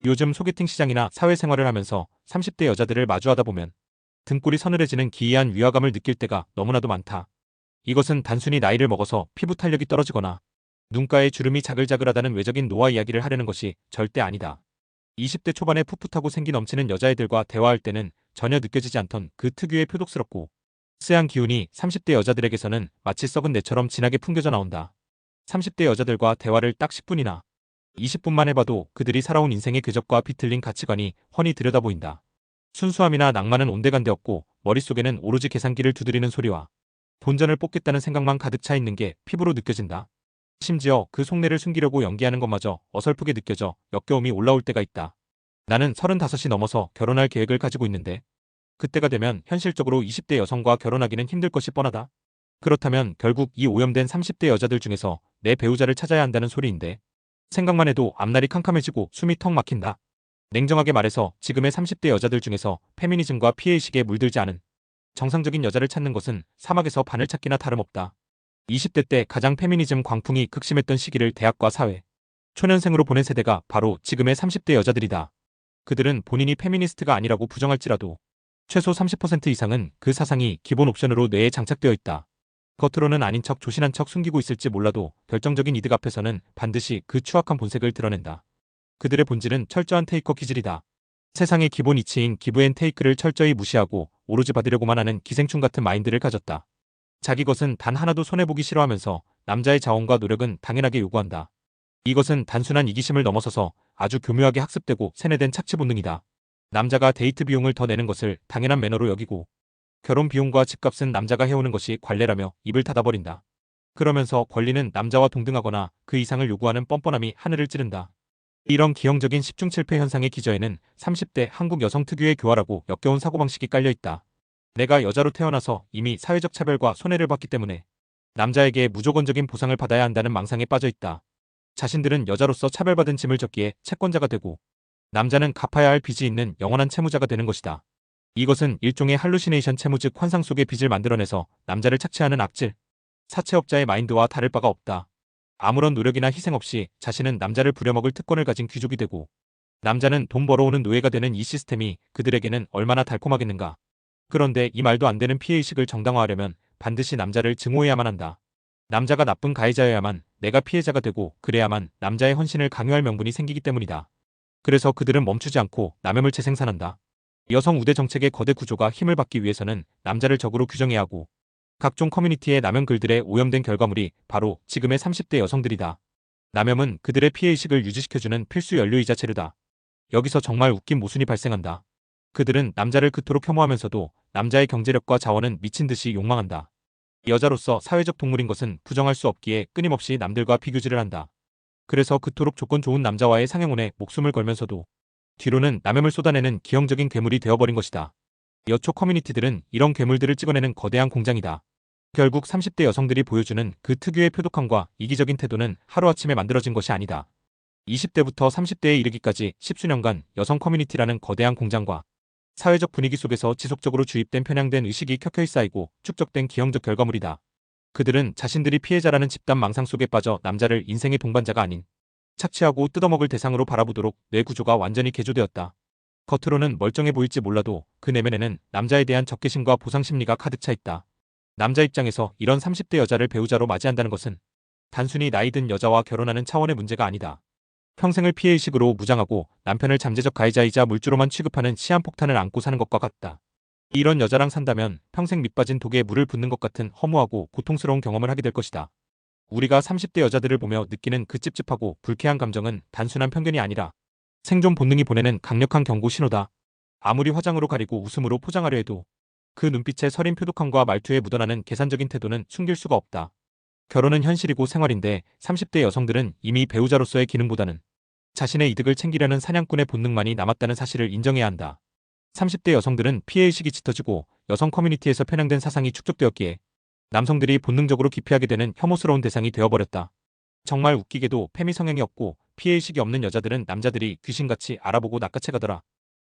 요즘 소개팅 시장이나 사회생활을 하면서 30대 여자들을 마주하다 보면 등골이 서늘해지는 기이한 위화감을 느낄 때가 너무나도 많다. 이것은 단순히 나이를 먹어서 피부 탄력이 떨어지거나 눈가에 주름이 자글자글하다는 외적인 노화 이야기를 하려는 것이 절대 아니다. 20대 초반에 풋풋하고 생기 넘치는 여자애들과 대화할 때는 전혀 느껴지지 않던 그 특유의 표독스럽고 쎄한 기운이 30대 여자들에게서는 마치 썩은 내처럼 진하게 풍겨져 나온다. 30대 여자들과 대화를 딱 10분이나 20분만 해봐도 그들이 살아온 인생의 궤적과 비틀린 가치관이 훤히 들여다보인다. 순수함이나 낭만은 온데간데 없고 머릿속에는 오로지 계산기를 두드리는 소리와 본전을 뽑겠다는 생각만 가득 차 있는 게 피부로 느껴진다. 심지어 그 속내를 숨기려고 연기하는 것마저 어설프게 느껴져 역겨움이 올라올 때가 있다. 나는 35이 넘어서 결혼할 계획을 가지고 있는데 그때가 되면 현실적으로 20대 여성과 결혼하기는 힘들 것이 뻔하다. 그렇다면 결국 이 오염된 30대 여자들 중에서 내 배우자를 찾아야 한다는 소리인데 생각만 해도 앞날이 캄캄해지고 숨이 턱 막힌다. 냉정하게 말해서 지금의 30대 여자들 중에서 페미니즘과 피해의식에 물들지 않은 정상적인 여자를 찾는 것은 사막에서 바늘 찾기나 다름없다. 20대 때 가장 페미니즘 광풍이 극심했던 시기를 대학과 사회, 초년생으로 보낸 세대가 바로 지금의 30대 여자들이다. 그들은 본인이 페미니스트가 아니라고 부정할지라도 최소 30% 이상은 그 사상이 기본 옵션으로 뇌에 장착되어 있다. 겉으로는 아닌 척 조신한 척 숨기고 있을지 몰라도 결정적인 이득 앞에서는 반드시 그 추악한 본색을 드러낸다. 그들의 본질은 철저한 테이커 기질이다. 세상의 기본 이치인 기브 앤 테이크를 철저히 무시하고 오로지 받으려고만 하는 기생충 같은 마인드를 가졌다. 자기 것은 단 하나도 손해보기 싫어하면서 남자의 자원과 노력은 당연하게 요구한다. 이것은 단순한 이기심을 넘어서서 아주 교묘하게 학습되고 세뇌된 착취 본능이다. 남자가 데이트 비용을 더 내는 것을 당연한 매너로 여기고 결혼 비용과 집값은 남자가 해오는 것이 관례라며 입을 닫아버린다. 그러면서 권리는 남자와 동등하거나 그 이상을 요구하는 뻔뻔함이 하늘을 찌른다. 이런 기형적인 10중 7패 현상의 기저에는 30대 한국 여성 특유의 교활하고 역겨운 사고방식이 깔려있다. 내가 여자로 태어나서 이미 사회적 차별과 손해를 봤기 때문에 남자에게 무조건적인 보상을 받아야 한다는 망상에 빠져있다. 자신들은 여자로서 차별받은 짐을 졌기에 채권자가 되고 남자는 갚아야 할 빚이 있는 영원한 채무자가 되는 것이다. 이것은 일종의 할루시네이션 채무 즉 환상 속의 빚을 만들어내서 남자를 착취하는 악질, 사채업자의 마인드와 다를 바가 없다. 아무런 노력이나 희생 없이 자신은 남자를 부려먹을 특권을 가진 귀족이 되고 남자는 돈 벌어오는 노예가 되는 이 시스템이 그들에게는 얼마나 달콤하겠는가. 그런데 이 말도 안 되는 피해의식을 정당화하려면 반드시 남자를 증오해야만 한다. 남자가 나쁜 가해자여야만 내가 피해자가 되고 그래야만 남자의 헌신을 강요할 명분이 생기기 때문이다. 그래서 그들은 멈추지 않고 남혐을 재생산한다. 여성 우대 정책의 거대 구조가 힘을 받기 위해서는 남자를 적으로 규정해야 하고 각종 커뮤니티의 남혐 글들의 오염된 결과물이 바로 지금의 30대 여성들이다. 남혐은 그들의 피해의식을 유지시켜주는 필수 연료이자 재료다. 여기서 정말 웃긴 모순이 발생한다. 그들은 남자를 그토록 혐오하면서도 남자의 경제력과 자원은 미친 듯이 욕망한다. 여자로서 사회적 동물인 것은 부정할 수 없기에 끊임없이 남들과 비교질을 한다. 그래서 그토록 조건 좋은 남자와의 상영혼에 목숨을 걸면서도 뒤로는 남혐을 쏟아내는 기형적인 괴물이 되어버린 것이다. 여초 커뮤니티들은 이런 괴물들을 찍어내는 거대한 공장이다. 결국 30대 여성들이 보여주는 그 특유의 표독함과 이기적인 태도는 하루아침에 만들어진 것이 아니다. 20대부터 30대에 이르기까지 10수년간 여성 커뮤니티라는 거대한 공장과 사회적 분위기 속에서 지속적으로 주입된 편향된 의식이 켜켜이 쌓이고 축적된 기형적 결과물이다. 그들은 자신들이 피해자라는 집단 망상 속에 빠져 남자를 인생의 동반자가 아닌 착취하고 뜯어먹을 대상으로 바라보도록 뇌 구조가 완전히 개조되었다. 겉으로는 멀쩡해 보일지 몰라도 그 내면에는 남자에 대한 적개심과 보상 심리가 가득 차 있다. 남자 입장에서 이런 30대 여자를 배우자로 맞이한다는 것은 단순히 나이 든 여자와 결혼하는 차원의 문제가 아니다. 평생을 피해의식으로 무장하고 남편을 잠재적 가해자이자 물주로만 취급하는 시한폭탄을 안고 사는 것과 같다. 이런 여자랑 산다면 평생 밑빠진 독에 물을 붓는 것 같은 허무하고 고통스러운 경험을 하게 될 것이다. 우리가 30대 여자들을 보며 느끼는 그 찝찝하고 불쾌한 감정은 단순한 편견이 아니라 생존 본능이 보내는 강력한 경고 신호다. 아무리 화장으로 가리고 웃음으로 포장하려 해도 그 눈빛의 서린 표독함과 말투에 묻어나는 계산적인 태도는 숨길 수가 없다. 결혼은 현실이고 생활인데 30대 여성들은 이미 배우자로서의 기능보다는 자신의 이득을 챙기려는 사냥꾼의 본능만이 남았다는 사실을 인정해야 한다. 30대 여성들은 피해의식이 짙어지고 여성 커뮤니티에서 편향된 사상이 축적되었기에 남성들이 본능적으로 기피하게 되는 혐오스러운 대상이 되어버렸다. 정말 웃기게도 페미 성향이 없고 피해의식이 없는 여자들은 남자들이 귀신같이 알아보고 낚아채가더라.